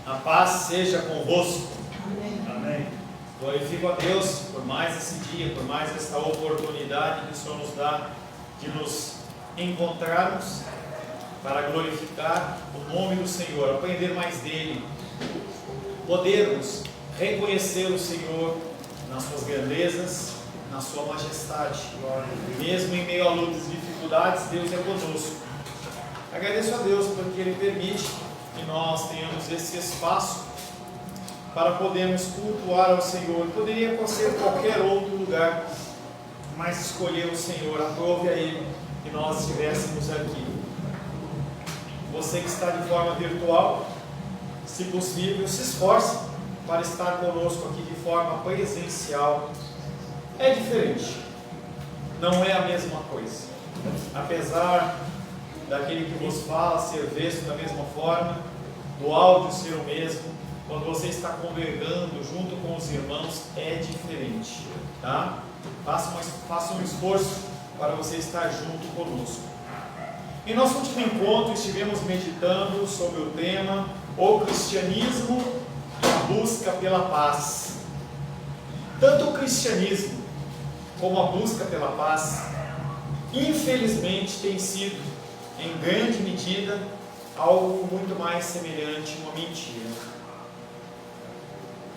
A paz seja convosco. Amém. Amém. Glorifico a Deus por mais esse dia, por mais esta oportunidade que o Senhor nos dá de nos encontrarmos para glorificar o nome do Senhor, aprender mais dele, podermos reconhecer o Senhor nas suas grandezas, na sua majestade. Mesmo em meio a lutas e dificuldades, Deus é conosco. Agradeço a Deus porque Ele permite que nós tenhamos esse espaço para podermos cultuar ao Senhor. Poderia ser qualquer outro lugar, mas escolher o Senhor, aprove a Ele que nós estivéssemos aqui. Você que está de forma virtual, se possível, se esforce para estar conosco aqui de forma presencial. É diferente, não é a mesma coisa. Apesar daquele que vos fala ser visto da mesma forma, do áudio ser o mesmo, quando você está congregando junto com os irmãos, é diferente, tá? Faça um esforço para você estar junto conosco. Em nosso último encontro, estivemos meditando sobre o tema o cristianismo e a busca pela paz. Tanto o cristianismo como a busca pela paz, infelizmente, tem sido, em grande medida, algo muito mais semelhante a uma mentira.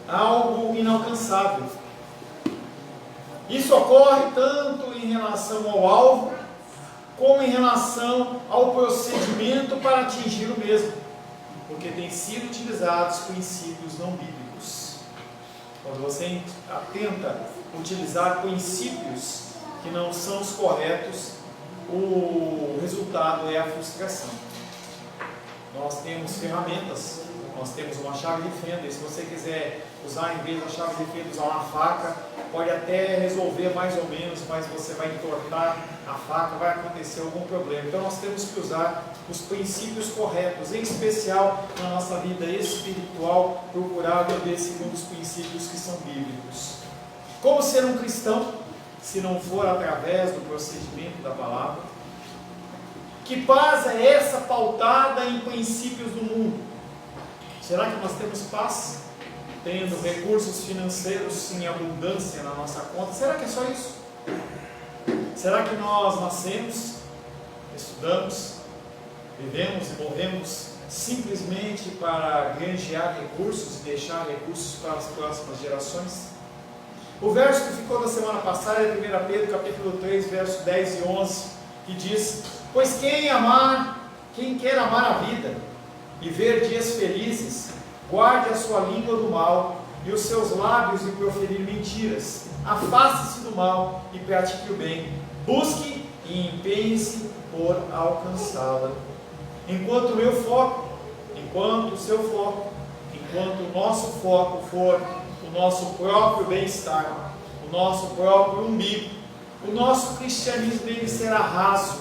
Algo inalcançável. Isso ocorre tanto em relação ao alvo, como em relação ao procedimento para atingir o mesmo, porque têm sido utilizados princípios não bíblicos. Quando você tenta utilizar princípios que não são os corretos, o resultado é a frustração. Nós temos ferramentas, nós temos uma chave de fenda, e se você quiser usar em vez da chave de fenda, usar uma faca, pode até resolver mais ou menos, mas você vai entortar a faca, vai acontecer algum problema. Então nós temos que usar os princípios corretos, em especial na nossa vida espiritual, procurar viver segundo os princípios que são bíblicos. Como ser um cristão, se não for através do procedimento da palavra? Que paz é essa pautada em princípios do mundo? Será que nós temos paz? Tendo recursos financeiros em abundância na nossa conta? Será que é só isso? Será que nós nascemos, estudamos, vivemos e morremos simplesmente para granjear recursos e deixar recursos para as próximas gerações? O verso que ficou da semana passada é 1 Pedro capítulo 3, versos 10 e 11, que diz: pois quem quer amar a vida e ver dias felizes, guarde a sua língua do mal e os seus lábios de proferir mentiras. Afaste-se do mal e pratique o bem. Busque e empenhe-se por alcançá-la. Enquanto o meu foco, enquanto o seu foco, enquanto o nosso foco for o nosso próprio bem-estar, o nosso próprio umbigo, o nosso cristianismo dele será raso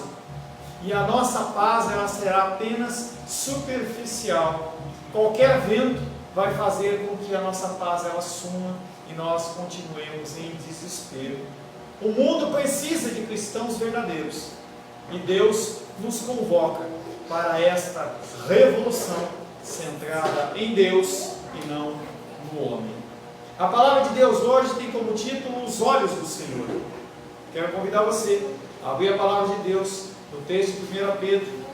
e a nossa paz ela será apenas superficial. Qualquer vento vai fazer com que a nossa paz ela suma e nós continuemos em desespero. O mundo precisa de cristãos verdadeiros e Deus nos convoca para esta revolução centrada em Deus e não no homem. A palavra de Deus hoje tem como título os olhos do Senhor. Quero convidar você a abrir a palavra de Deus no texto de 1 Pedro.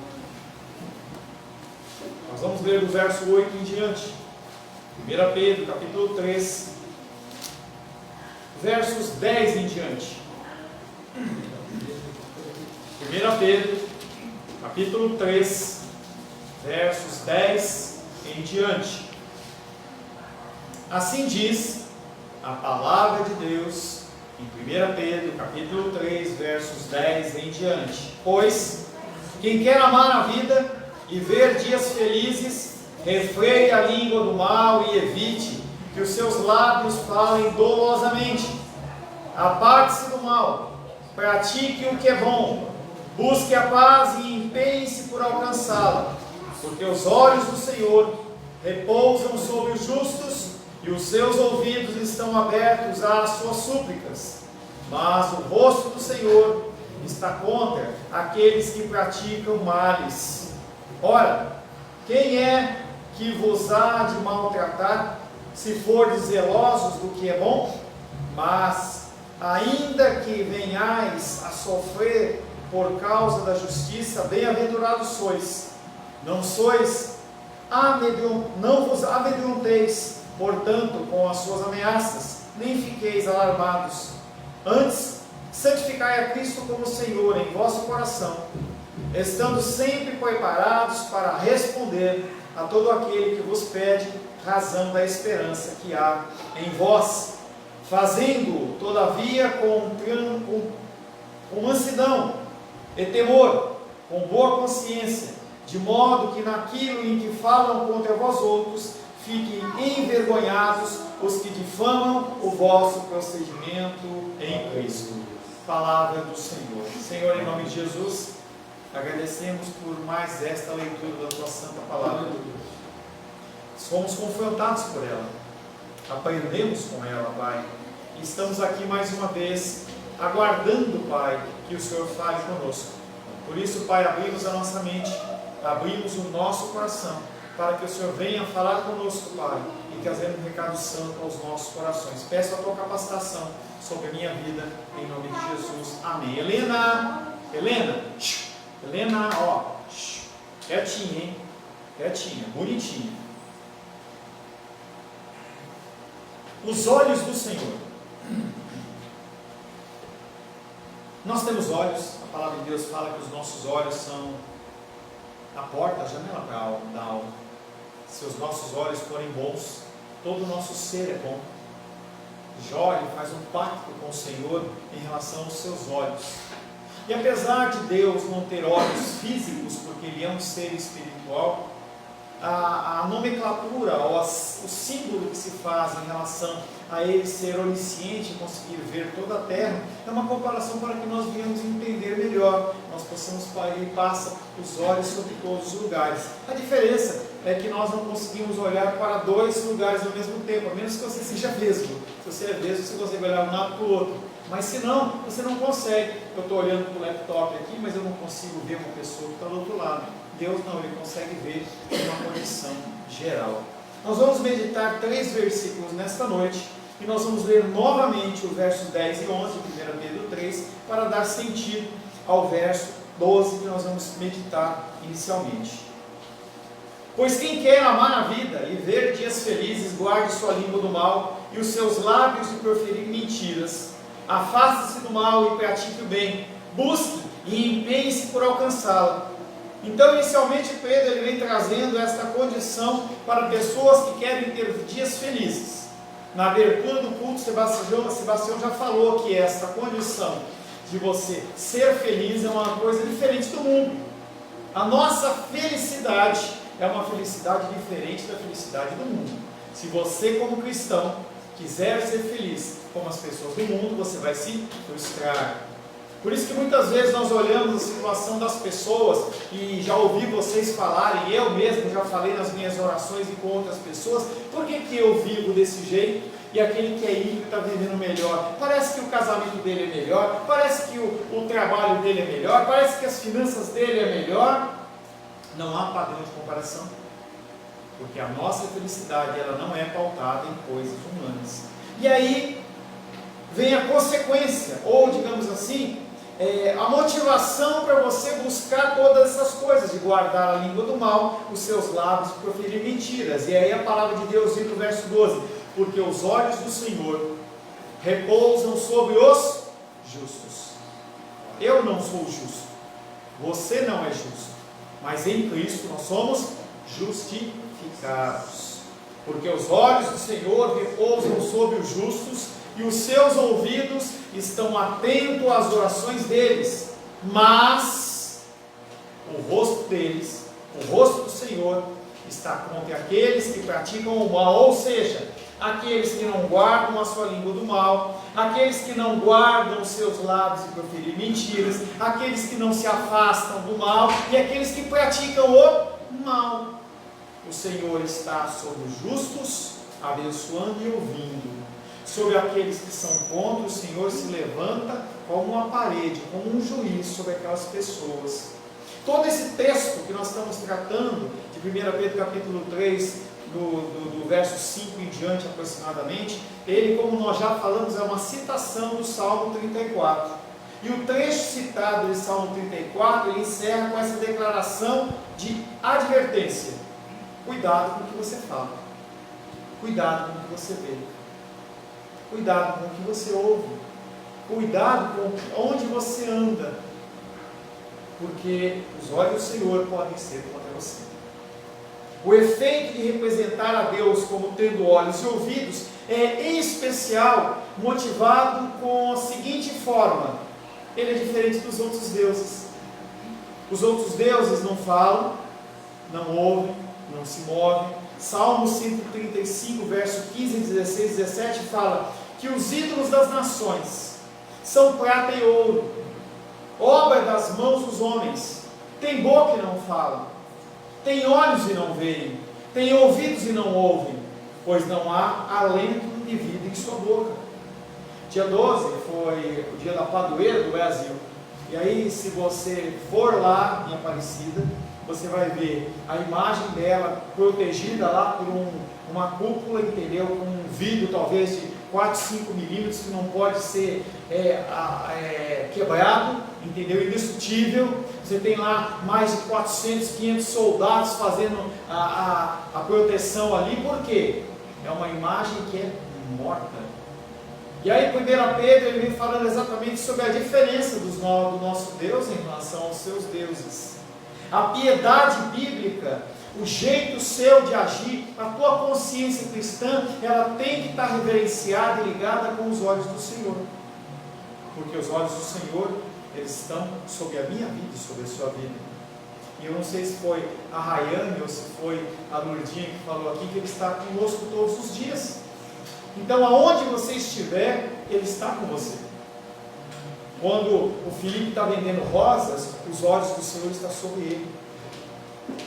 Nós vamos ler do verso 8 em diante. 1 Pedro, capítulo 3, versos 10 em diante. 1 Pedro, capítulo 3, versos 10 em diante. Assim diz a palavra de Deus em 1 Pedro, capítulo 3, versos 10 em diante. Pois quem quer amar a vida e ver dias felizes, refreie a língua do mal e evite que os seus lábios falem dolosamente. Aparte-se do mal, pratique o que é bom, busque a paz e empenhe-se por alcançá-la, porque os olhos do Senhor repousam sobre os justos e os seus ouvidos estão abertos às suas súplicas, mas o rosto do Senhor está contra aqueles que praticam males. Ora, quem é que vos há de maltratar, se fordes zelosos do que é bom? Mas, ainda que venhais a sofrer por causa da justiça, bem-aventurados sois. Não vos amedronteis, portanto, com as suas ameaças, nem fiqueis alarmados. Antes, santificai a Cristo como Senhor em vosso coração, estando sempre preparados para responder a todo aquele que vos pede razão da esperança que há em vós, fazendo, todavia, com mansidão e temor, com boa consciência, de modo que naquilo em que falam contra vós outros, fiquem envergonhados os que difamam o vosso procedimento em Cristo. Palavra do Senhor. Senhor, em nome de Jesus, agradecemos por mais esta leitura da tua santa palavra. Fomos confrontados por ela, aprendemos com ela, Pai, e estamos aqui mais uma vez, aguardando, Pai, que o Senhor fale conosco. Por isso, Pai, abrimos a nossa mente, abrimos o nosso coração, para que o Senhor venha falar conosco, Pai, e trazendo um recado santo aos nossos corações. Peço a tua capacitação sobre a minha vida, em nome de Jesus. Amém. Helena, ó, quietinha, hein? Quietinha, bonitinha. Os olhos do Senhor. Nós temos olhos, a palavra de Deus fala que os nossos olhos são a porta, a janela da alma. Se os nossos olhos forem bons, todo o nosso ser é bom. Jó faz um pacto com o Senhor em relação aos seus olhos. E apesar de Deus não ter olhos físicos, porque Ele é um ser espiritual, a nomenclatura, ou o símbolo que se faz em relação a Ele ser onisciente e conseguir ver toda a terra, é uma comparação para que nós venhamos entender melhor. Nós possamos, Ele passa os olhos sobre todos os lugares. A diferença é que nós não conseguimos olhar para dois lugares ao mesmo tempo, a menos que você seja vesgo. Se você é vesgo, você consegue olhar um lado para o outro. Mas se não, você não consegue. Eu estou olhando para o laptop aqui, mas eu não consigo ver uma pessoa que está do outro lado. Deus não, Ele consegue ver em uma condição geral. Nós vamos meditar 3 versículos nesta noite, e nós vamos ler novamente os versos 10 e 11 de 1 Pedro 3, para dar sentido ao verso 12 que nós vamos meditar inicialmente. Pois quem quer amar a vida e ver dias felizes, guarde sua língua do mal e os seus lábios de proferir mentiras. Afaste-se do mal e pratique o bem. Busque e empenhe-se por alcançá-lo. Então, inicialmente, Pedro vem trazendo esta condição para pessoas que querem ter dias felizes. Na abertura do culto, Sebastião já falou que esta condição de você ser feliz é uma coisa diferente do mundo. A nossa felicidade é uma felicidade diferente da felicidade do mundo. Se você, como cristão, quiser ser feliz como as pessoas do mundo, você vai se frustrar. Por isso que muitas vezes nós olhamos a situação das pessoas, e já ouvi vocês falarem, e eu mesmo já falei nas minhas orações e com outras pessoas, por que eu vivo desse jeito e aquele que é ímpio está vivendo melhor? Parece que o casamento dele é melhor, parece que o trabalho dele é melhor, parece que as finanças dele é melhor. Não há padrão de comparação, porque a nossa felicidade ela não é pautada em coisas humanas. E aí vem a consequência, ou digamos assim, a motivação para você buscar todas essas coisas, de guardar a língua do mal, os seus lábios, proferir mentiras. E aí a palavra de Deus diz no verso 12: porque os olhos do Senhor repousam sobre os justos. Eu não sou justo, você não é justo, mas em Cristo nós somos justificados. Porque os olhos do Senhor repousam sobre os justos, e os seus ouvidos estão atentos às orações deles, mas o rosto deles, o rosto do Senhor, está contra aqueles que praticam o mal, ou seja, aqueles que não guardam a sua língua do mal, aqueles que não guardam os seus lábios de proferir mentiras, aqueles que não se afastam do mal, e aqueles que praticam o mal. O Senhor está sobre os justos, abençoando e ouvindo. Sobre aqueles que são contra, o Senhor se levanta como uma parede, como um juiz sobre aquelas pessoas. Todo esse texto que nós estamos tratando, de 1 Pedro capítulo 3, do verso 5 em diante aproximadamente, ele, como nós já falamos, é uma citação do Salmo 34. E o trecho citado de Salmo 34, ele encerra com essa declaração de advertência. Cuidado com o que você fala. Cuidado com o que você vê. Cuidado com o que você ouve. Cuidado com onde você anda. Porque os olhos do Senhor podem ser contra você. O efeito de representar a Deus como tendo olhos e ouvidos é, em especial, motivado com a seguinte forma: ele é diferente dos outros deuses. Os outros deuses não falam, não ouvem, não se movem. Salmo 135, verso 15, 16, 17 fala que os ídolos das nações são prata e ouro, obra das mãos dos homens. Tem boca e não fala, tem olhos e não veem, tem ouvidos e não ouvem, pois não há alento de vida em sua boca. Dia 12 foi o dia da padroeira do Brasil. E aí, se você for lá em Aparecida, você vai ver a imagem dela protegida lá por uma cúpula, entendeu? Com um vidro talvez de 4, 5 milímetros que não pode ser quebrado, entendeu? Indestrutível. Você tem lá mais de 400, 500 soldados fazendo a proteção ali. Por quê? É uma imagem que é morta. E aí 1 Pedro ele vem falando exatamente sobre a diferença do nosso Deus em relação aos seus deuses. A piedade bíblica, o jeito seu de agir, a tua consciência cristã, ela tem que estar reverenciada e ligada com os olhos do Senhor. Porque os olhos do Senhor, eles estão sobre a minha vida e sobre a sua vida. E eu não sei se foi a Rayane ou se foi a Lourdinha que falou aqui, que Ele está conosco todos os dias. Então, aonde você estiver, Ele está com você. Quando o Felipe está vendendo rosas, os olhos do Senhor estão sobre ele.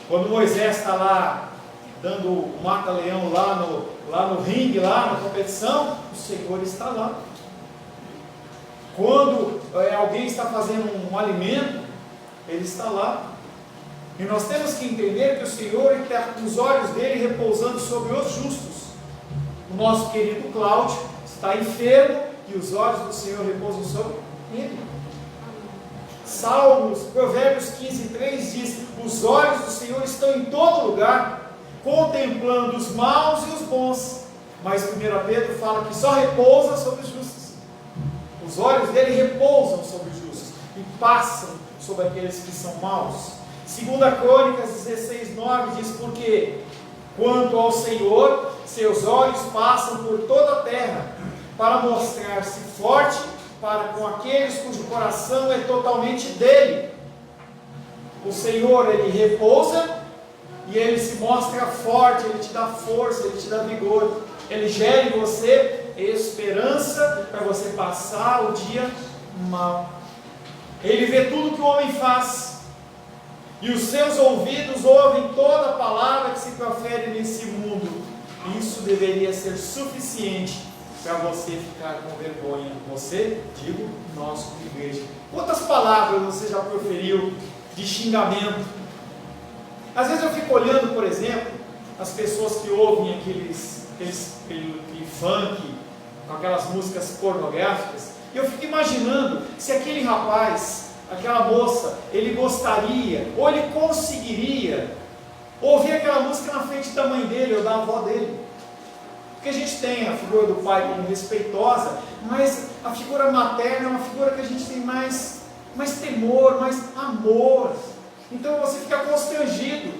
Quando Moisés está lá, dando o mata-leão lá no ringue, lá na competição, o Senhor está lá. Quando alguém está fazendo um alimento, Ele está lá. E nós temos que entender que o Senhor está com os olhos dele repousando sobre os justos. O nosso querido Cláudio está enfermo e os olhos do Senhor repousam sobre ele. Salmos, Provérbios 15, 3 diz: os olhos do Senhor estão em todo lugar, contemplando os maus e os bons. Mas 1 Pedro fala que só repousa sobre os justos. Os olhos dele repousam sobre os justos e passam sobre aqueles que são maus. 2 Crônicas 16, 9 diz: porque quanto ao Senhor, seus olhos passam por toda a terra, para mostrar-se forte para com aqueles cujo coração é totalmente dele. O Senhor, Ele repousa e Ele se mostra forte, Ele te dá força, Ele te dá vigor, Ele gera em você esperança para você passar o dia mal. Ele vê tudo que o homem faz, e os seus ouvidos ouvem toda a palavra que se profere nesse mundo. Isso deveria ser suficiente para você ficar com vergonha. Você, digo, nós como igreja. Quantas palavras você já proferiu de xingamento? Às vezes eu fico olhando, por exemplo, as pessoas que ouvem aqueles funk, com aquelas músicas pornográficas, e eu fico imaginando se aquele rapaz, aquela moça, ele gostaria, ou ele conseguiria ouvir aquela música na frente da mãe dele ou da avó dele. Porque a gente tem a figura do pai como respeitosa, mas a figura materna é uma figura que a gente tem mais temor, mais amor. Então você fica constrangido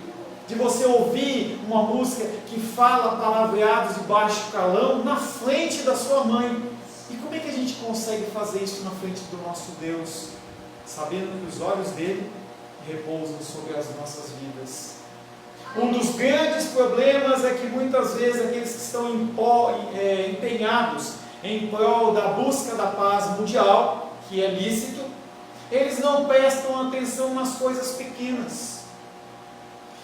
de você ouvir uma música que fala palavreados de baixo calão na frente da sua mãe. E como é que a gente consegue fazer isso na frente do nosso Deus? Sabendo que os olhos dele repousam sobre as nossas vidas. Um dos grandes problemas é que muitas vezes aqueles que estão empenhados em prol da busca da paz mundial, que é lícito, eles não prestam atenção nas coisas pequenas.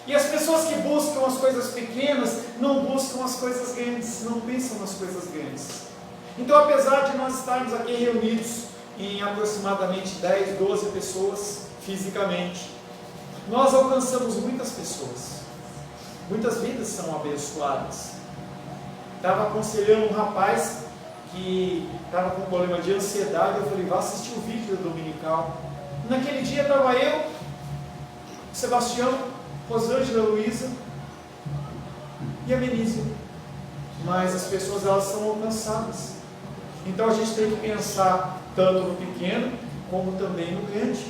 E as pessoas que buscam as coisas pequenas não buscam as coisas grandes, não pensam nas coisas grandes. Então, apesar de nós estarmos aqui reunidos em aproximadamente 10, 12 pessoas fisicamente, nós alcançamos muitas pessoas, muitas vidas são abençoadas. Estava aconselhando um rapaz que estava com problema de ansiedade, eu falei, vá assistir o vídeo do dominical. Naquele dia estava eu, Sebastião, Rosângela, Luísa e a Benícia. Mas as pessoas, elas são alcançadas. Então a gente tem que pensar tanto no pequeno como também no grande.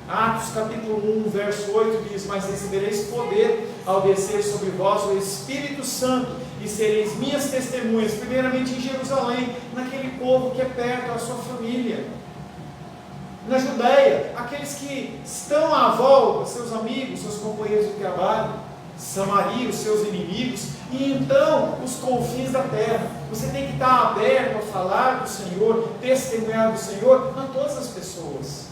Atos capítulo 1, verso 8 diz: mas recebereis poder ao descer sobre vós o Espírito Santo, e sereis minhas testemunhas, primeiramente em Jerusalém, naquele povo que é perto da sua família, na Judéia, aqueles que estão à volta, seus amigos, seus companheiros de trabalho, Samaria, os seus inimigos, e então os confins da terra. Você tem que estar aberto a falar do Senhor, testemunhar do Senhor a todas as pessoas.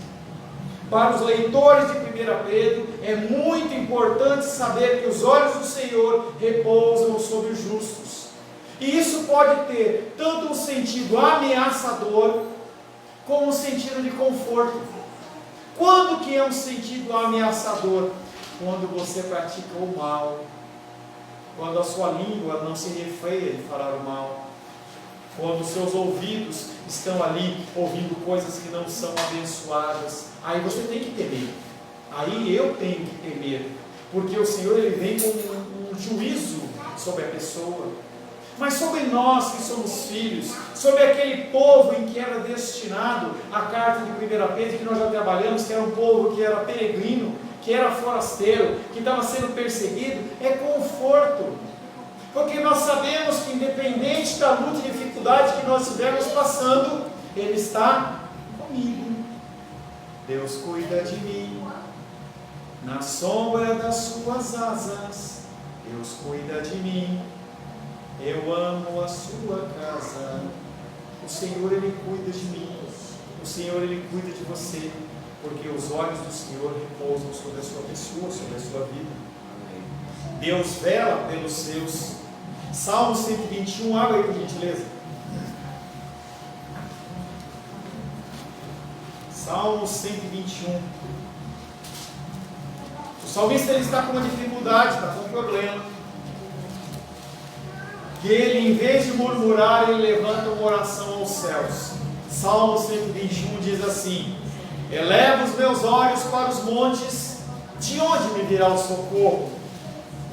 Para os leitores de 1 Pedro, é muito importante saber que os olhos do Senhor repousam sobre os justos. E isso pode ter tanto um sentido ameaçador, como um sentido de conforto. Quando que é um sentido ameaçador? Quando você pratica o mal, quando a sua língua não se refreia de falar o mal, quando os seus ouvidos estão ali ouvindo coisas que não são abençoadas, aí você tem que temer, aí eu tenho que temer, porque o Senhor, ele vem com um juízo sobre a pessoa. Mas sobre nós que somos filhos, sobre aquele povo em que era destinado a carta de 1 Pedro, que nós já trabalhamos, que era um povo que era peregrino, que era forasteiro, que estava sendo perseguido, é conforto, porque nós sabemos que independente da luta e dificuldade que nós estivermos passando, Ele está comigo. Deus cuida de mim, na sombra das suas asas, Deus cuida de mim, eu amo a sua casa. O Senhor, Ele cuida de mim, o Senhor, Ele cuida de você, porque os olhos do Senhor repousam sobre a sua pessoa, sobre a sua vida. Deus vela pelos seus. Salmo 121, abre aí por gentileza. Salmo 121. O salmista, ele está com uma dificuldade, está com um problema. Que ele, em vez de murmurar, ele levanta uma oração aos céus. Salmo 121 diz assim: eleva os meus olhos para os montes, de onde me virá o socorro?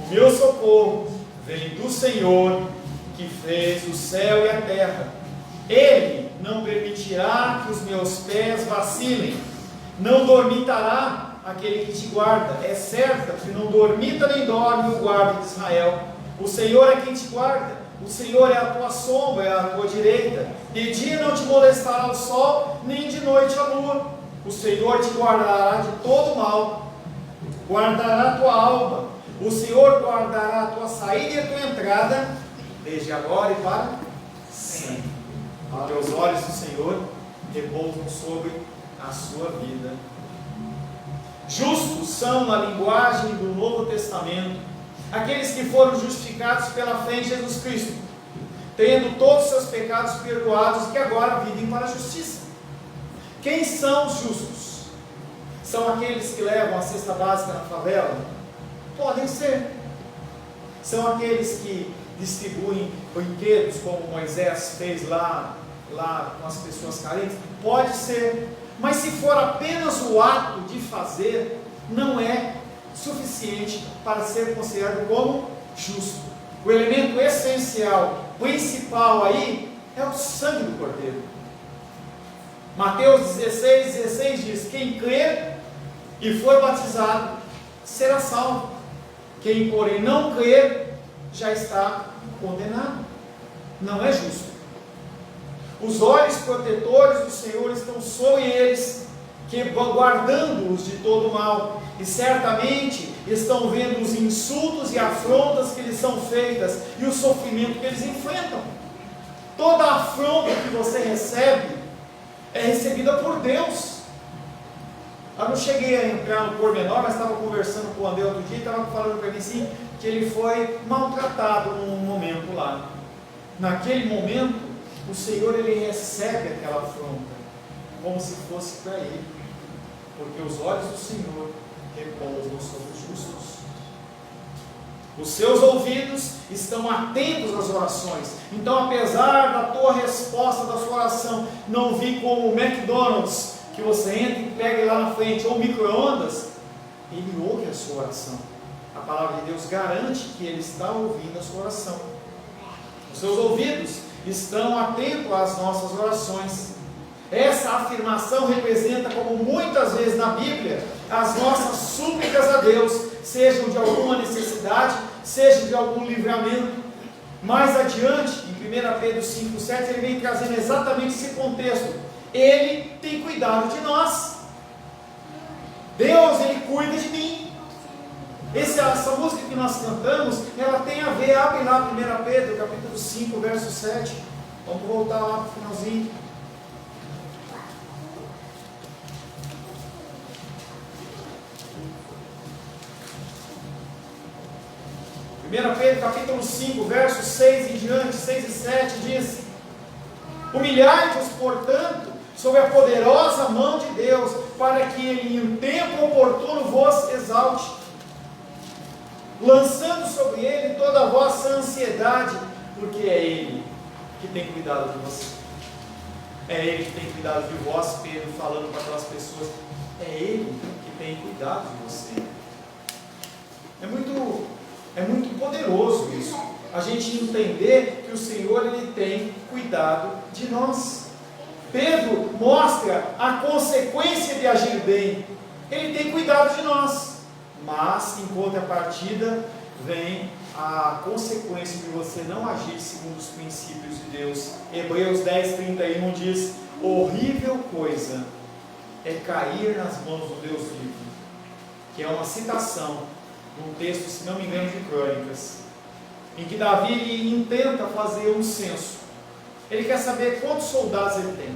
O meu socorro vem do Senhor, que fez o céu e a terra. Ele não permitirá que os meus pés vacilem, não dormitará aquele que te guarda. É certo que não dormita nem dorme o guarda de Israel. O Senhor é quem te guarda, o Senhor é a tua sombra, é a tua direita. De dia não te molestará o sol, nem de noite a lua. O Senhor te guardará de todo mal, guardará a tua alma. O Senhor guardará a tua saída e a tua entrada, desde agora e para sempre. Porque os olhos do Senhor repousam sobre a sua vida. Justos são, na linguagem do Novo Testamento, aqueles que foram justificados pela fé em Jesus Cristo, tendo todos os seus pecados perdoados e que agora vivem para a justiça. Quem são os justos? São aqueles que levam a cesta básica na favela? Podem ser. São aqueles que distribuem brinquedos, como Moisés fez lá com as pessoas carentes? Pode ser. Mas se for apenas o ato de fazer, não é suficiente para ser considerado como justo. O elemento essencial, principal aí, é o sangue do Cordeiro. Mateus 16 diz: quem crer e for batizado será salvo. Quem, porém, não crer já está condenado. Não é justo. Os olhos protetores do Senhor estão sobre eles, que guardando-os de todo mal, e certamente estão vendo os insultos e afrontas que lhes são feitas, e o sofrimento que eles enfrentam. Toda afronta que você recebe é recebida por Deus. Eu não cheguei a entrar no pormenor, mas estava conversando com o André outro dia, e estava falando para mim assim, que ele foi maltratado num momento lá. Naquele momento, o Senhor, ele recebe aquela afronta como se fosse para ele, porque os olhos do Senhor repousam sobre os justos. Os seus ouvidos estão atentos às orações. Então, apesar da tua resposta da sua oração não vir como o McDonald's, que você entra e pega lá na frente, ou micro-ondas, Ele ouve a sua oração. A palavra de Deus garante que Ele está ouvindo a sua oração. Os seus ouvidos estão atentos às nossas orações. Essa afirmação representa, como muitas vezes na Bíblia, as nossas súplicas a Deus, sejam de alguma necessidade, sejam de algum livramento. Mais adiante, em 1 Pedro 5,7, ele vem trazendo exatamente esse contexto. Ele tem cuidado de nós. Deus, Ele cuida de mim. Essa música que nós cantamos, ela tem a ver, abre lá 1 Pedro, capítulo 5, verso 7. Vamos voltar lá para o finalzinho. 1 Pedro capítulo 5, versos 6 em diante, 6 e 7 diz: humilhai-vos, portanto, sob a poderosa mão de Deus, para que Ele em um tempo oportuno vos exalte, lançando sobre Ele toda a vossa ansiedade, porque é Ele que tem cuidado de você. É Ele que tem cuidado de vós, Pedro falando para aquelas pessoas. É Ele que tem cuidado de você. É muito poderoso isso, a gente entender que o Senhor, Ele tem cuidado de nós. Pedro mostra a consequência de agir bem. Ele tem cuidado de nós, mas em contrapartida vem a consequência de você não agir segundo os princípios de Deus. Hebreus 10:31 diz: horrível coisa é cair nas mãos do Deus vivo, que é uma citação num texto, se não me engano, de Crônicas, em que Davi ele intenta fazer um censo. Ele quer saber quantos soldados ele tem.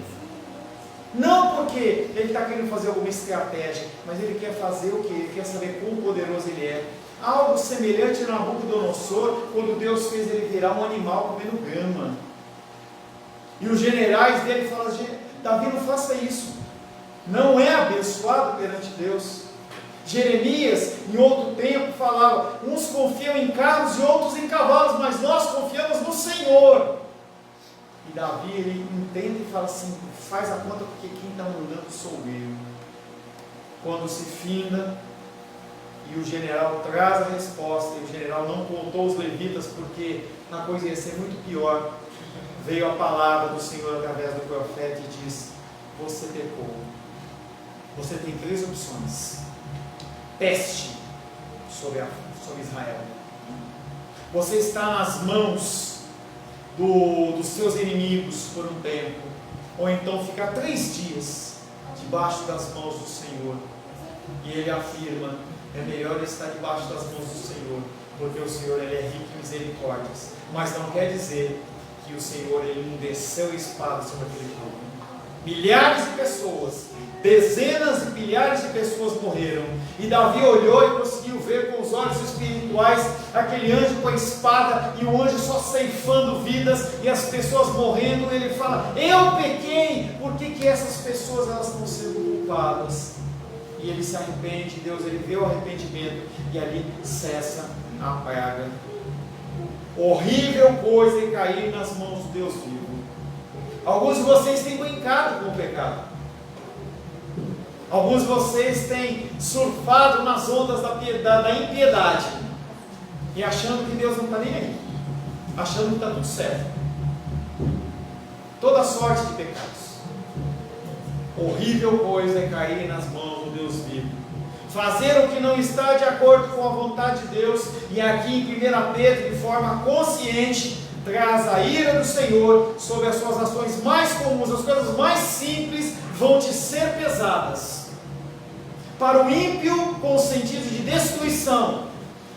Não porque ele está querendo fazer alguma estratégia, mas ele quer fazer o quê? Ele quer saber quão poderoso ele é. Algo semelhante a Nabucodonosor, quando Deus fez ele virar um animal comendo grama. E os generais dele falam: Davi, não faça isso. Não é abençoado perante Deus. Jeremias, em outro tempo, falava: uns confiam em carros e outros em cavalos, mas nós confiamos no Senhor. E Davi, ele entende e fala assim: faz a conta, porque quem está mandando sou eu. Quando se finda, e o general traz a resposta, e o general não contou os levitas, porque a coisa ia ser muito pior, veio a palavra do Senhor através do profeta e diz: você pecou. Você tem 3 opções. Teste sobre Israel. Você está nas mãos dos seus inimigos por um tempo, ou então ficar 3 dias debaixo das mãos do Senhor. E ele afirma: é melhor estar debaixo das mãos do Senhor, porque o Senhor, Ele é rico em misericórdias. Mas não quer dizer que o Senhor, Ele não desceu a espada sobre aquele povo. Milhares de pessoas, dezenas de milhares de pessoas morreram, e Davi olhou e conseguiu ver com os olhos espirituais aquele anjo com a espada, e o anjo só ceifando vidas, e as pessoas morrendo. Ele fala: eu pequei, por que essas pessoas elas estão sendo culpadas? E ele se arrepende, Deus, ele vê o arrependimento, e ali cessa a praga. Horrível coisa é cair nas mãos do Deus vivo. Alguns de vocês têm brincado com o pecado. Alguns de vocês têm surfado nas ondas da impiedade, e achando que Deus não está nem aí, achando que está tudo certo. Toda sorte de pecados. Horrível coisa é cair nas mãos do Deus vivo. Fazer o que não está de acordo com a vontade de Deus, e aqui em 1 Pedro, de forma consciente, traz a ira do Senhor sobre as suas ações mais comuns. As coisas mais simples vão te ser pesadas. Para o ímpio, com o sentido de destruição,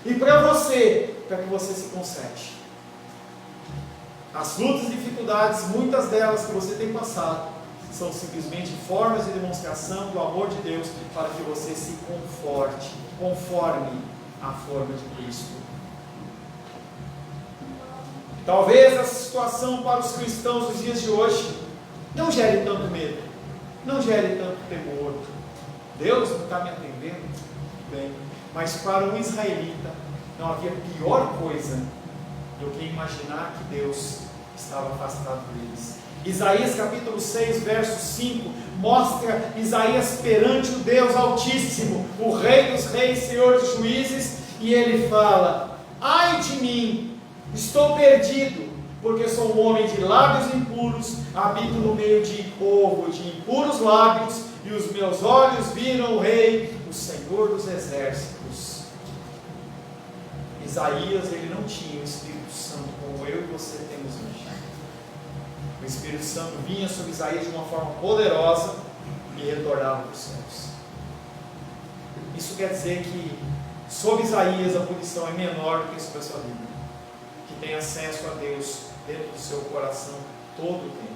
e para você, para que você se conserte. As lutas e dificuldades, muitas delas que você tem passado, são simplesmente formas de demonstração do amor de Deus, para que você se conforme à forma de Cristo. Talvez essa situação para os cristãos dos dias de hoje não gere tanto medo, não gere tanto temor. Deus não está me atendendo? Bem, Mas para um israelita não havia pior coisa do que imaginar que Deus estava afastado deles. Isaías capítulo 6, verso 5, mostra Isaías perante o Deus Altíssimo, o Rei dos Reis, Senhor dos Juízes, e ele fala: ai de mim, estou perdido, porque sou um homem de lábios impuros, habito no meio de povo de impuros lábios, e os meus olhos viram o Rei, o Senhor dos Exércitos. Isaías, ele não tinha o Espírito Santo como eu e você temos hoje. O Espírito Santo vinha sobre Isaías de uma forma poderosa e retornava para os céus. Isso quer dizer que sobre Isaías a punição é menor do que sobre a sua vida, que tem acesso a Deus dentro do seu coração todo o tempo.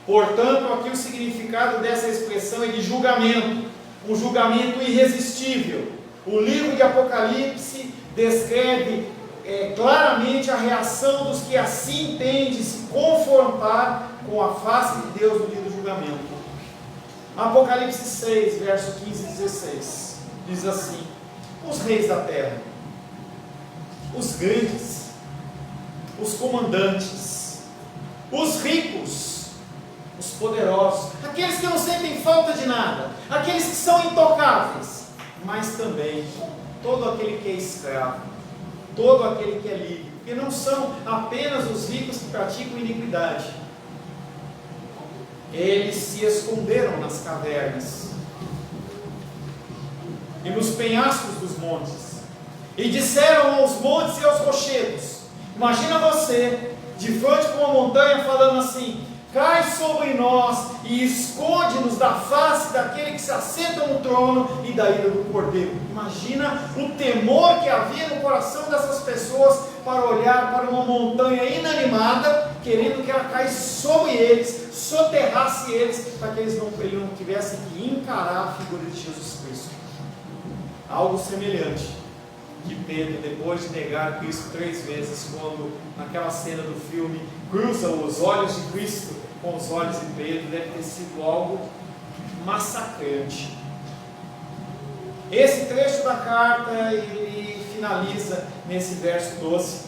Portanto, aqui o significado dessa expressão é de julgamento, um julgamento irresistível. O livro de Apocalipse descreve claramente a reação dos que assim têm de se confrontar com a face de Deus no dia do julgamento. Apocalipse 6, verso 15 e 16, diz assim: os reis da terra, os grandes, os comandantes, os ricos, os poderosos, aqueles que não sentem falta de nada, aqueles que são intocáveis, mas também todo aquele que é escravo, todo aquele que é livre, porque não são apenas os ricos que praticam iniquidade. Eles se esconderam nas cavernas e nos penhascos dos montes, e disseram aos montes e aos rochedos. Imagina você de frente com uma montanha falando assim: cai sobre nós e esconde-nos da face daquele que se assenta no trono e da ira do Cordeiro. Imagina o temor que havia no coração dessas pessoas para olhar para uma montanha inanimada, querendo que ela caísse sobre eles, soterrasse eles, para que eles não tivessem que encarar a figura de Jesus Cristo. Algo semelhante que Pedro, depois de negar Cristo 3 vezes, quando naquela cena do filme cruza os olhos de Cristo com os olhos de Pedro, deve ter sido algo massacrante. Esse trecho da carta ele finaliza nesse verso 12,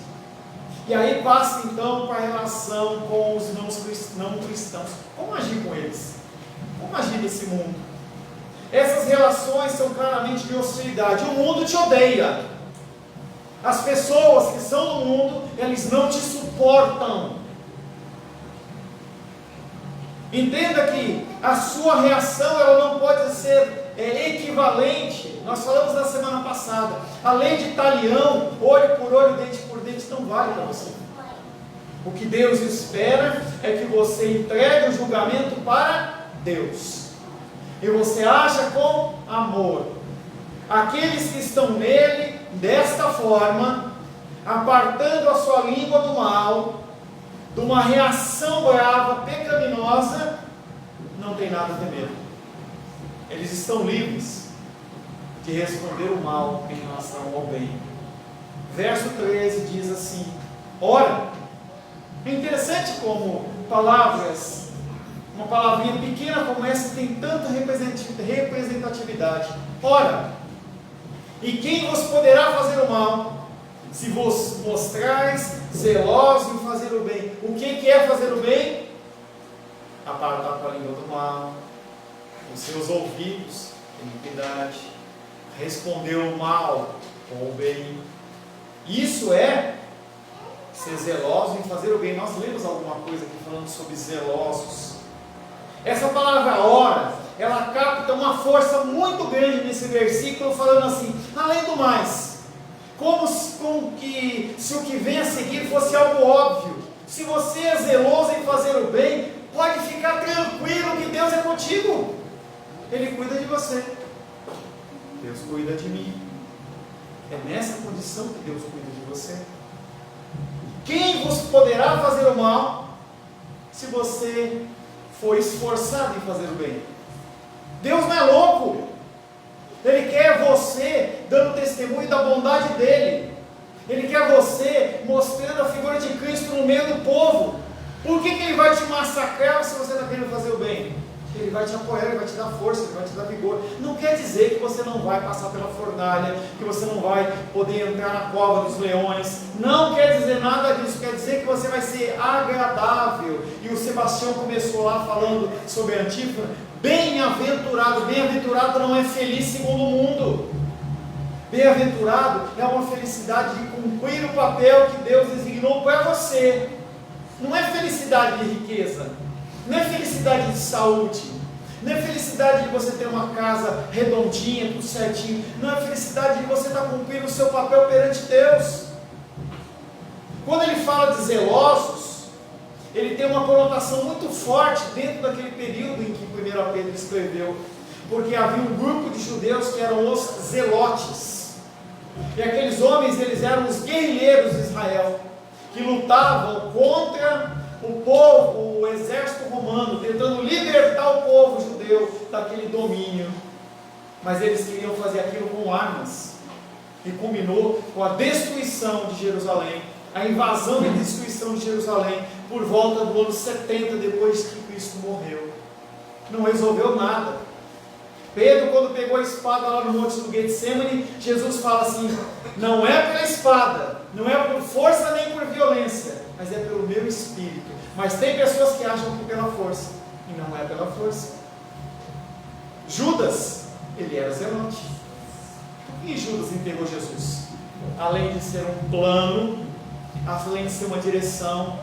e aí passa então para a relação com os não cristãos. Como agir com eles? Como agir nesse mundo? Essas relações são claramente de hostilidade. O mundo te odeia. As pessoas que são do mundo, eles não te suportam. Entenda que a sua reação ela não pode ser equivalente. Nós falamos na semana passada, a lei de talião, olho por olho, dente por dente, não vale para você. O que Deus espera é que você entregue o julgamento para Deus, e você haja com amor. Aqueles que estão nele, desta forma, apartando a sua língua do mal, de uma reação brava, pecaminosa, não tem nada a temer. Eles estão livres de responder o mal em relação ao bem. Verso 13 diz assim: ora, é interessante como palavras, uma palavrinha pequena como essa tem tanta representatividade. Ora, e quem vos poderá fazer o mal, se vos mostrais zelosos em fazer o bem? O que é fazer o bem? Apartar com a língua do mal, os seus ouvidos, iniquidade, responder o mal com o bem. Isso é ser zeloso em fazer o bem. Nós lemos alguma coisa aqui falando sobre zelosos. Essa palavra ora, ela capta uma força muito grande nesse versículo, falando assim: além do mais, como que se o que vem a seguir fosse algo óbvio. Se você é zeloso em fazer o bem, pode ficar tranquilo que Deus é contigo. Ele cuida de você. Deus cuida de mim. É nessa condição que Deus cuida de você. Quem vos poderá fazer o mal, se você for esforçado em fazer o bem? Deus não é louco. Ele quer você dando testemunho da bondade dele. Ele quer você mostrando a figura de Cristo no meio do povo. Por que ele vai te massacrar se você está querendo fazer o bem? Ele vai te apoiar, Ele vai te dar força, Ele vai te dar vigor. Não quer dizer que você não vai passar pela fornalha, que você não vai poder entrar na cova dos leões. Não quer dizer nada disso, quer dizer que você vai ser agradável. E o Sebastião começou lá falando sobre a antífona. Bem-aventurado, bem-aventurado não é feliz segundo o mundo. Bem-aventurado é uma felicidade de cumprir o papel que Deus designou para você. Não é felicidade de riqueza, não é felicidade de saúde, não é felicidade de você ter uma casa redondinha, tudo certinho, não é felicidade de você estar cumprindo o seu papel perante Deus. Quando ele fala de zelosos, ele tem uma conotação muito forte dentro daquele período em que 1 Pedro escreveu, porque havia um grupo de judeus que eram os zelotes, e aqueles homens, eles eram os guerrilheiros de Israel, que lutavam contra o povo, o exército romano, tentando libertar o povo judeu daquele domínio. Mas eles queriam fazer aquilo com armas, e culminou com a destruição de Jerusalém, a invasão e destruição de Jerusalém, por volta do ano 70 depois que Cristo morreu. Não resolveu nada. Pedro, quando pegou a espada lá no monte do Getsemane, Jesus fala assim: não é pela espada, não é por força nem por violência, mas é pelo meu espírito. Mas tem pessoas que acham que pela força, e não é pela força. Judas, ele era zelote. E Judas entregou Jesus? Além de ser um plano, além de ser uma direção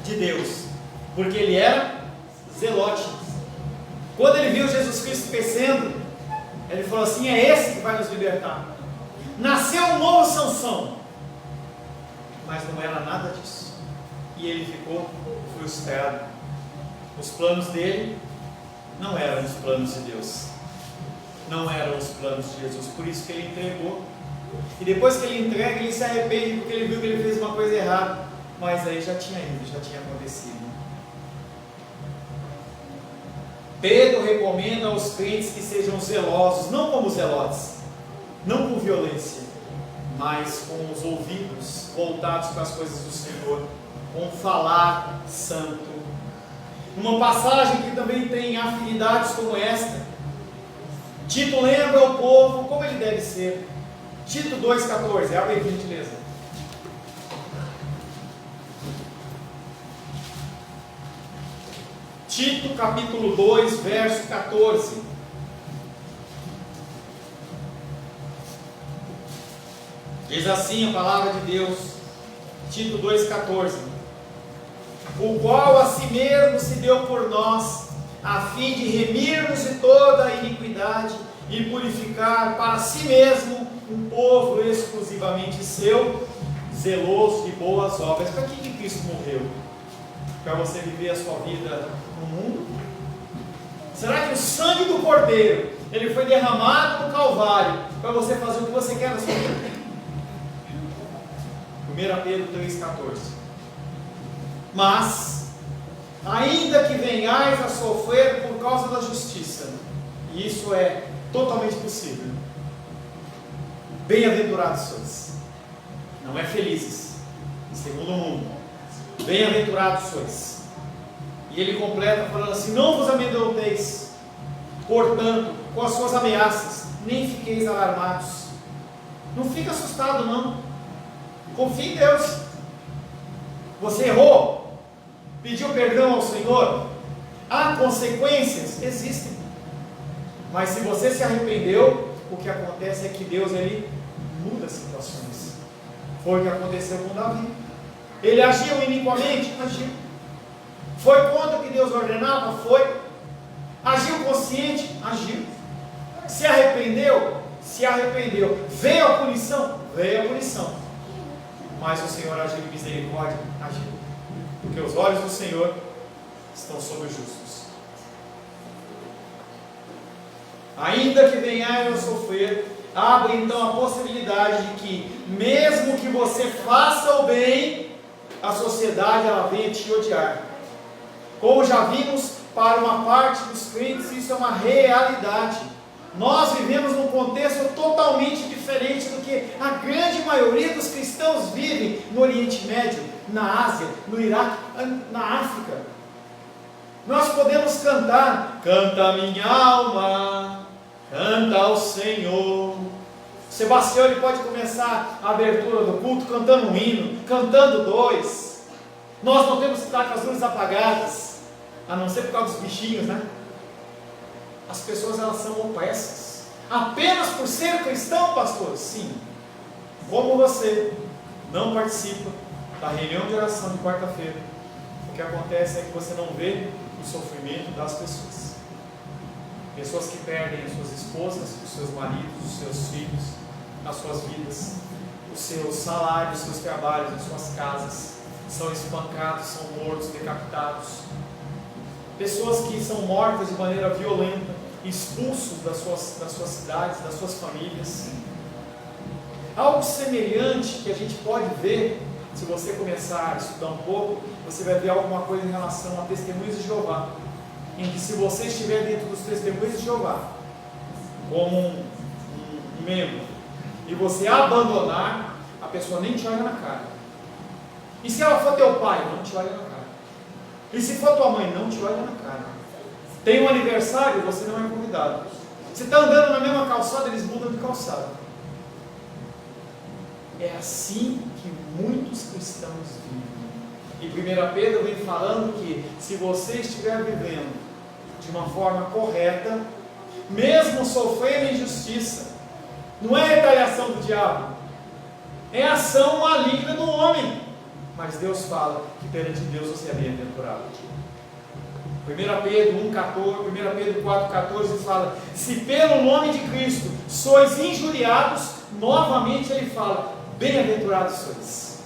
de Deus, porque ele era zelote. Quando ele viu Jesus Cristo crescendo, ele falou assim: é esse que vai nos libertar. Nasceu um novo Sansão, mas não era nada disso, e ele ficou frustrado. Os planos dele não eram os planos de Deus, não eram os planos de Jesus, por isso que ele entregou. E depois que ele entrega, ele se arrepende, porque ele viu que ele fez uma coisa errada, mas aí já tinha ido, já tinha acontecido. Pedro recomenda aos crentes que sejam zelosos, não como zelotes, não com violência, mas com os ouvidos voltados para as coisas do Senhor, com falar santo. Uma passagem que também tem afinidades como esta, Tito lembra ao povo como ele deve ser. Tito 2,14, abre aí, por gentileza. Tito capítulo 2, verso 14. Diz assim a palavra de Deus, Tito 2,14: o qual a si mesmo se deu por nós, a fim de remir-nos de toda a iniquidade e purificar para si mesmo um povo exclusivamente seu, zeloso de boas obras. Para que Cristo morreu? Para você viver a sua vida no mundo? Será que o sangue do Cordeiro, ele foi derramado no Calvário para você fazer o que você quer na sua vida? 1 Pedro 3,14. Mas, ainda que venhais a sofrer por causa da justiça, e isso é totalmente possível, bem-aventurados sois. Não é felizes, segundo o mundo. Bem-aventurados sois. E ele completa falando assim: não vos amedronteis, portanto, com as suas ameaças, nem fiqueis alarmados. Não fica assustado não. Confie em Deus. Você errou, pediu perdão ao Senhor, há consequências? Existem. Mas se você se arrependeu, o que acontece é que Deus, ele muda as situações. Foi o que aconteceu com Davi. Ele agiu iniquamente? Agiu. Foi contra o que Deus ordenava? Foi. Agiu consciente? Agiu. Se arrependeu? Se arrependeu. Veio a punição? Veio a punição. Mas o Senhor agiu em misericórdia? Agiu. Porque os olhos do Senhor estão sobre os justos. Ainda que venhais a sofrer, abre então a possibilidade de que, mesmo que você faça o bem, a sociedade ela venha te odiar. Como já vimos, para uma parte dos crentes isso é uma realidade. Nós vivemos num contexto totalmente diferente do que a grande maioria dos cristãos vivem no Oriente Médio, na Ásia, no Iraque, na África. Nós podemos cantar, canta minha alma, canta ao Senhor. Sebastião, ele pode começar a abertura do culto cantando um hino, cantando dois. Nós não temos que estar com as luzes apagadas, a não ser por causa dos bichinhos, né? As pessoas, elas são opressas, apenas por ser cristão, pastor. Sim, como você não participa da reunião de oração de quarta-feira, o que acontece é que você não vê o sofrimento das pessoas. Pessoas que perdem as suas esposas, os seus maridos, os seus filhos, as suas vidas, os seus salários, os seus trabalhos, as suas casas, são espancados, são mortos, decapitados. Pessoas que são mortas de maneira violenta, expulsos das suas cidades, das suas famílias. Algo semelhante que a gente pode ver, se você começar a estudar um pouco, você vai ver alguma coisa em relação a testemunhos de Jeová, em que se você estiver dentro dos testemunhos de Jeová, como um membro, e você abandonar, a pessoa nem te olha na cara. E se ela for teu pai, não te olha na cara. E se for tua mãe, não te olha na cara. Tem um aniversário, você não é convidado. Você está andando na mesma calçada, eles mudam de calçada. É assim que muitos cristãos vivem. E 1 Pedro vem falando que se você estiver vivendo de uma forma correta, mesmo sofrendo injustiça, não é retaliação do diabo, é ação maligna do homem, mas Deus fala que perante Deus você é bem-aventurado. 1 Pedro 1,14, 1 Pedro 4,14 fala: se pelo nome de Cristo sois injuriados, novamente ele fala: bem-aventurados sois,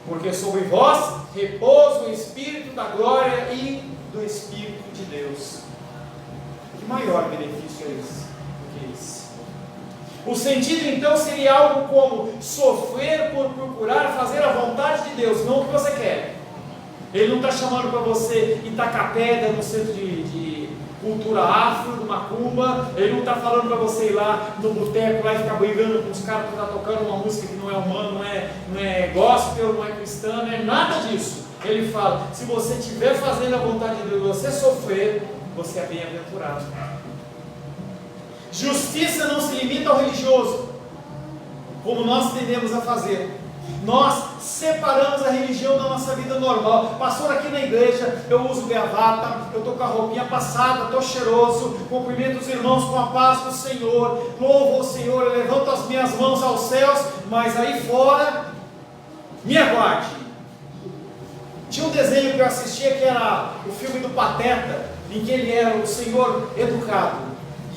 porque sobre vós repousa o Espírito da glória e do Espírito de Deus. Que maior benefício é esse do que esse? O sentido então seria algo como sofrer por procurar fazer a vontade de Deus, não o que você quer. Ele não está chamando para você ir tacar pedra no centro de cultura afro, do macumba. Ele não está falando para você ir lá no boteco lá e ficar brigando com os caras que estão tocando uma música que não é humana, não é gospel, não é cristã, não é nada disso. Ele fala: se você estiver fazendo a vontade de Deus, você sofrer, você é bem-aventurado. Justiça não se limita ao religioso, como nós tendemos a fazer. Nós separamos a religião da nossa vida normal. Pastor, aqui na igreja eu uso gravata, eu estou com a roupinha passada, estou cheiroso, cumprimento os irmãos com a paz do Senhor, louvo o Senhor, eu levanto as minhas mãos aos céus, mas aí fora, me aguarde. Tinha um desenho que eu assistia que era o filme do Pateta, em que ele era o senhor educado.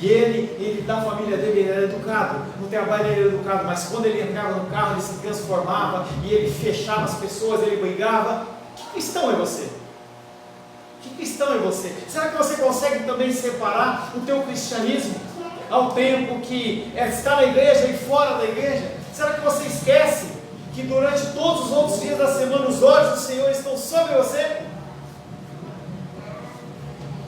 E ele da família dele, ele era educado, no trabalho ele era educado, mas quando ele entrava no carro, ele se transformava, e ele fechava as pessoas, ele brigava. Que cristão é você? Que cristão é você? Será que você consegue também separar o teu cristianismo ao tempo que está na igreja e fora da igreja? Será que você esquece que durante todos os outros dias da semana, os olhos do Senhor estão sobre você?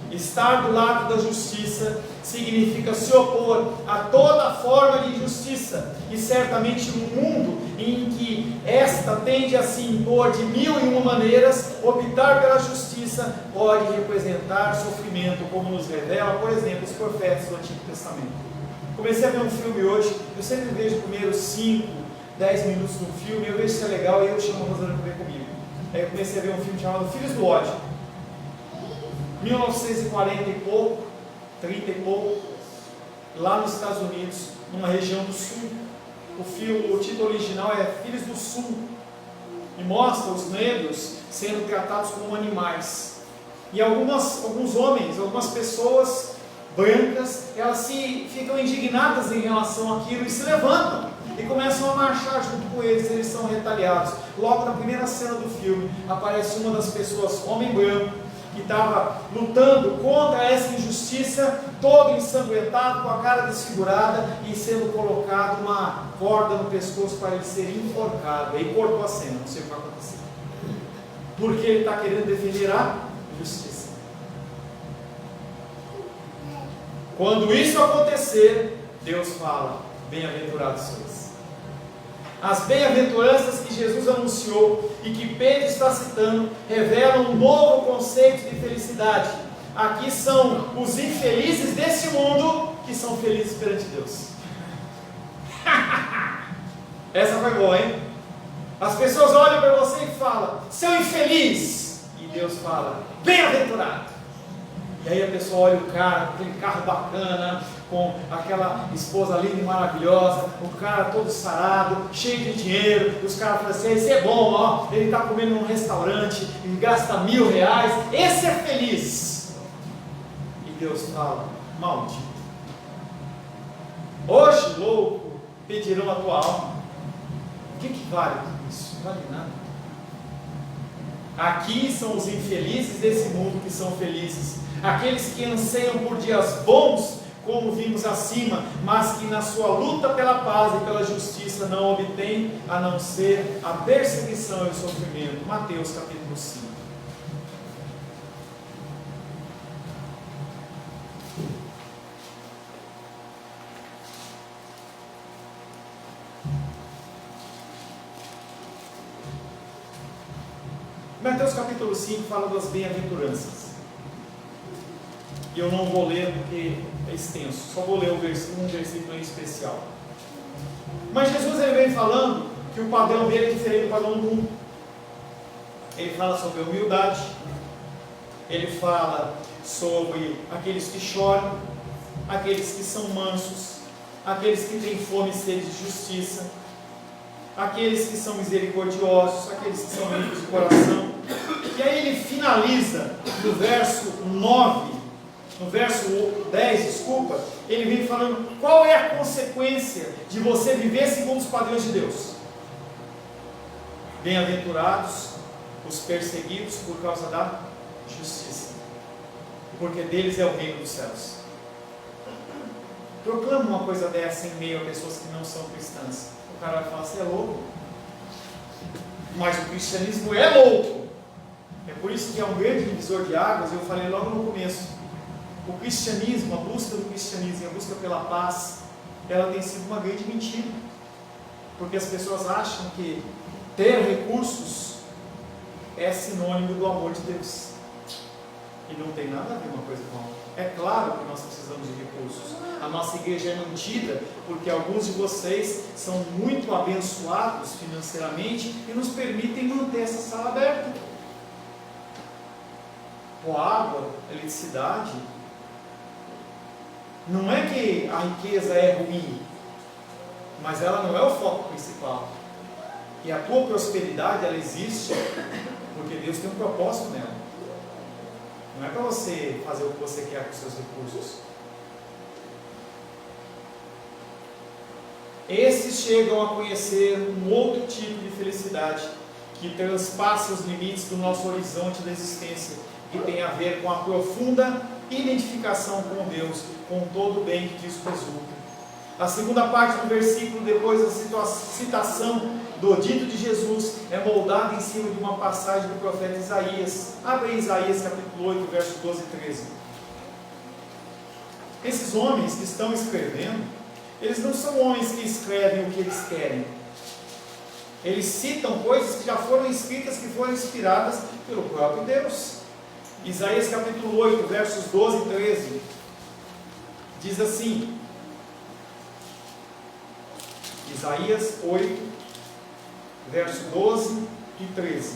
Estar do lado da justiça significa se opor a toda forma de injustiça, e certamente no mundo em que esta tende a se impor de 1001 maneiras, optar pela justiça pode representar sofrimento, como nos revela, por exemplo, os profetas do Antigo Testamento. Comecei a ver um filme hoje, eu sempre vejo os primeiros 5, 10 minutos do filme, eu vejo se é legal e eu chamo a Rosana para ver comigo. Aí eu comecei a ver um filme chamado Filhos do Ódio, 1940 e pouco, 30 e pouco, lá nos Estados Unidos, numa região do sul. O título original é Filhos do Sul, e mostra os negros sendo tratados como animais. E alguns homens, algumas pessoas brancas, elas ficam indignadas em relação àquilo e se levantam e começam a marchar junto com eles são retaliados. Logo na primeira cena do filme, aparece uma das pessoas, homem branco, que estava lutando contra essa injustiça, todo ensanguentado, com a cara desfigurada e sendo colocado uma corda no pescoço para ele ser enforcado. Aí cortou a cena, não sei o que vai acontecer, porque ele está querendo defender a justiça. Quando isso acontecer, Deus fala: bem-aventurados sois. As bem-aventuranças que Jesus anunciou e que Pedro está citando revelam um novo conceito de felicidade. Aqui são os infelizes desse mundo que são felizes perante Deus. Essa foi boa, hein? As pessoas olham para você e falam: seu infeliz. E Deus fala: bem-aventurado. E aí a pessoa olha o cara com aquele carro bacana, com aquela esposa linda e maravilhosa, o cara todo sarado, cheio de dinheiro. Os caras falam assim: esse é bom, ó, ele está comendo num restaurante e gasta R$1000, esse é feliz. E Deus fala: maldito. Hoje, louco, pedirão a tua alma. O que vale tudo isso? Não vale nada. Aqui são os infelizes desse mundo que são felizes. Aqueles que anseiam por dias bons, como vimos acima, mas que na sua luta pela paz e pela justiça não obtêm a não ser a perseguição e o sofrimento. Mateus capítulo 5. Mateus capítulo 5 fala das bem-aventuranças. E eu não vou ler porque é extenso, só vou ler um versículo em especial. Mas Jesus ele vem falando que o padrão dele é diferente do padrão do mundo. Ele fala sobre a humildade, ele fala sobre aqueles que choram, aqueles que são mansos, aqueles que têm fome e sede de justiça, aqueles que são misericordiosos, aqueles que são limpos de coração. E aí ele finaliza no verso 9, no verso 10, desculpa, ele vem falando qual é a consequência de você viver segundo os padrões de Deus. Bem-aventurados os perseguidos por causa da justiça, porque deles é o reino dos céus. Proclama uma coisa dessa em meio a pessoas que não são cristãs. O cara vai falar: você é louco. Mas o cristianismo é louco. É por isso que é um grande divisor de águas. Eu falei logo no começo: o cristianismo, a busca do cristianismo, a busca pela paz, ela tem sido uma grande mentira, porque as pessoas acham que ter recursos é sinônimo do amor de Deus, e não tem nada a ver uma coisa com a outra. É claro que nós precisamos de recursos. A nossa igreja é mantida porque alguns de vocês são muito abençoados financeiramente e nos permitem manter essa sala aberta. Com água, eletricidade. Não é que a riqueza é ruim, mas ela não é o foco principal. E a tua prosperidade, ela existe porque Deus tem um propósito nela. Não é para você fazer o que você quer com os seus recursos. Esses chegam a conhecer um outro tipo de felicidade que transpassa os limites do nosso horizonte da existência, que tem a ver com a profunda identificação com Deus, com todo o bem que disso resulta. A segunda parte do versículo, depois da citação do dito de Jesus, é moldada em cima de uma passagem do profeta Isaías. Abre Isaías capítulo 8, versos 12 e 13. Esses homens que estão escrevendo, eles não são homens que escrevem o que eles querem. Eles citam coisas que já foram escritas, que foram inspiradas pelo próprio Deus. Isaías capítulo 8, versos 12 e 13, diz assim, Isaías 8, verso 12 e 13: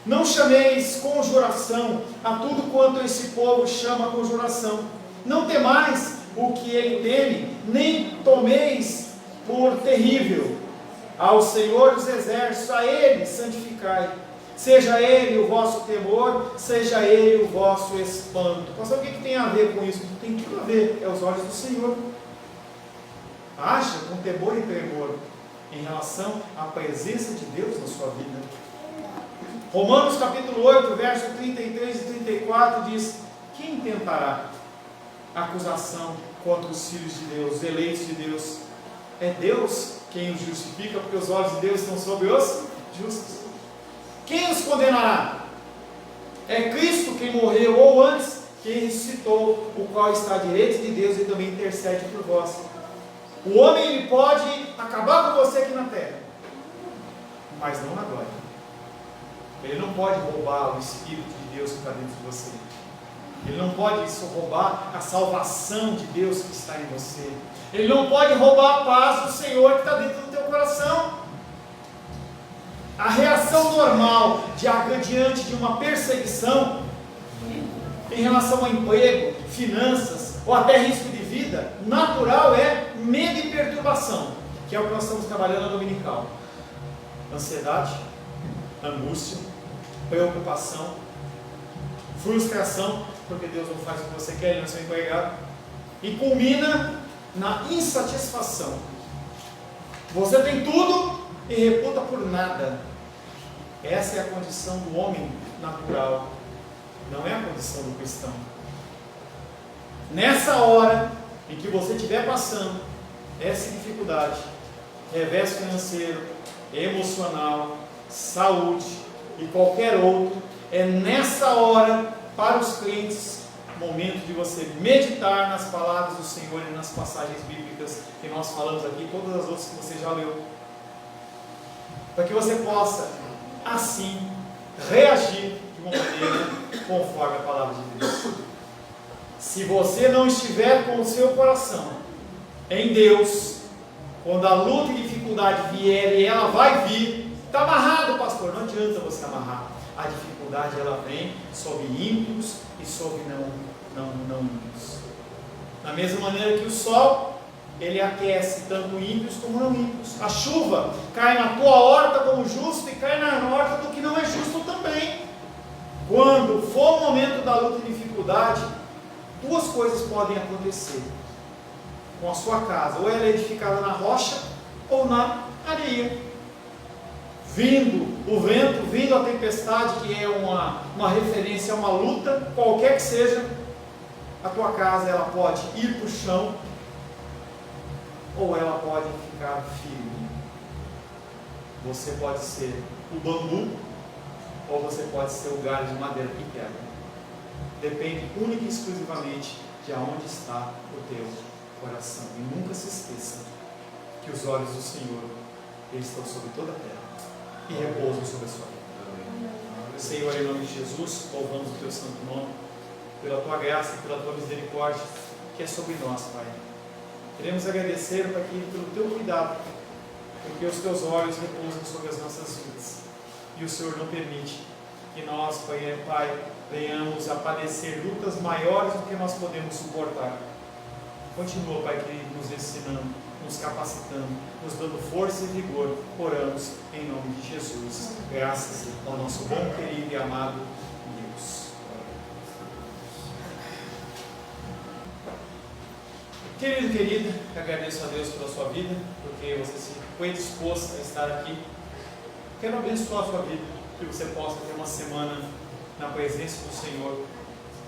não chameis conjuração a tudo quanto esse povo chama conjuração, não temais o que ele teme, nem tomeis por terrível. Ao Senhor dos exércitos, a Ele santificai, seja Ele o vosso temor, seja Ele o vosso espanto. Pastor, o que tem a ver com isso? Tem tudo a ver, é os olhos do Senhor. Haja com temor e tremor em relação à presença de Deus na sua vida. Romanos capítulo 8, verso 33 e 34 diz: quem tentará acusação contra os filhos de Deus, os eleitos de Deus? É Deus quem os justifica, porque os olhos de Deus estão sobre os justos. Quem os condenará? É Cristo quem morreu, ou antes, quem ressuscitou, o qual está à direita de Deus e também intercede por vós. O homem ele pode acabar com você aqui na terra, mas não na glória. Ele não pode roubar o Espírito de Deus que está dentro de você. Ele não pode roubar a salvação de Deus que está em você. Ele não pode roubar a paz do Senhor que está dentro do teu coração. A reação normal diante de uma perseguição em relação a emprego, finanças ou até risco de vida, natural é medo e perturbação, que é o que nós estamos trabalhando na dominical. Ansiedade, angústia, preocupação, frustração, porque Deus não faz o que você quer, Ele não é seu empregado, e culmina na insatisfação. Você tem tudo e reputa por nada. Essa é a condição do homem natural, não é a condição do cristão. Nessa hora em que você estiver passando essa dificuldade, revés financeiro, emocional, saúde e qualquer outro, é nessa hora, para os crentes, momento de você meditar nas palavras do Senhor e nas passagens bíblicas que nós falamos aqui, todas as outras que você já leu, para que você possa assim reagir de uma maneira conforme a palavra de Deus. Se você não estiver com o seu coração em Deus, quando a luta e dificuldade vier, e ela vai vir, está amarrado, pastor, não adianta você amarrar. A dificuldade ela vem sobre ímpios e sobre não ímpios. Da mesma maneira que o sol, ele aquece tanto ímpios como não ímpios. A chuva cai na tua horta como justo e cai na horta do que não é justo também. Quando for o momento da luta e dificuldade, duas coisas podem acontecer com a sua casa: ou ela é edificada na rocha ou na areia. Vindo o vento, vindo a tempestade, que é uma referência a uma luta, qualquer que seja, a tua casa ela pode ir para o chão, ou ela pode ficar firme. Você pode ser o bambu, ou você pode ser o galho de madeira que quebra. Depende única e exclusivamente de aonde está o teu coração. E nunca se esqueça que os olhos do Senhor, eles estão sobre toda a terra e repousam sobre a sua vida. Senhor, em nome de Jesus, louvamos o teu santo nome, pela tua graça e pela tua misericórdia que é sobre nós, Pai. Queremos agradecer, Pai, pelo teu cuidado, porque os teus olhos repousam sobre as nossas vidas e o Senhor não permite que nós, Pai, venhamos a padecer lutas maiores do que nós podemos suportar. Continua, Pai querido, nos ensinando, nos capacitando, nos dando força e vigor. Oramos em nome de Jesus. Graças ao nosso bom, querido e amado Deus. Querido, querida, agradeço a Deus pela sua vida, porque você se foi disposto a estar aqui. Quero abençoar a sua vida, que você possa ter uma semana na presença do Senhor,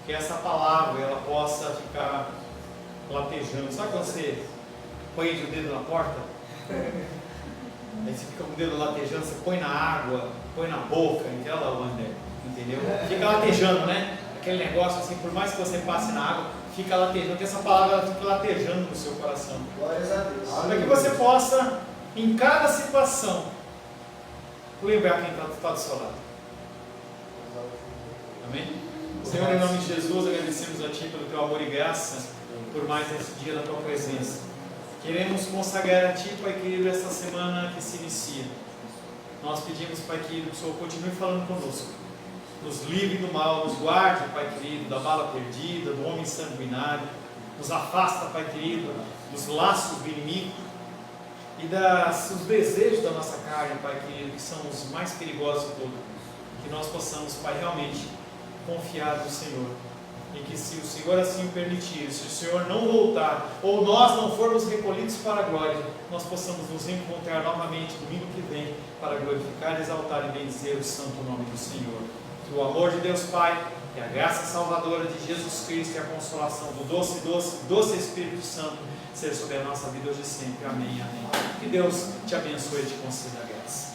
que essa palavra ela possa ficar latejando. Sabe quando você põe o dedo na porta? Aí você fica com o dedo latejando, você põe na água, põe na boca, entendeu? Fica latejando, né? Aquele negócio assim, por mais que você passe na água, fica latejando, que essa palavra ela fica latejando no seu coração. Glórias a Deus. Para que você possa, em cada situação, lembrar quem está do seu lado. Amém? Senhor, em nome de Jesus, agradecemos a Ti pelo Teu amor e graça, por mais esse dia da Tua presença. Queremos consagrar a Ti, Pai querido, essa semana que se inicia. Nós pedimos, Pai querido, que o Senhor continue falando conosco. Nos livre do mal, nos guarde, Pai querido, da bala perdida, do homem sanguinário. Nos afasta, Pai querido, dos laços do inimigo e dos desejos da nossa carne, Pai querido, que são os mais perigosos de todos. Que nós possamos, Pai, realmente confiar no Senhor. E que se o Senhor assim permitir, se o Senhor não voltar, ou nós não formos recolhidos para a glória, nós possamos nos encontrar novamente domingo que vem, para glorificar, exaltar e bendizer o santo nome do Senhor. Que o amor de Deus Pai, que a graça salvadora de Jesus Cristo e a consolação do doce Espírito Santo seja sobre a nossa vida hoje e sempre. Amém, amém. Que Deus te abençoe e te conceda a graça.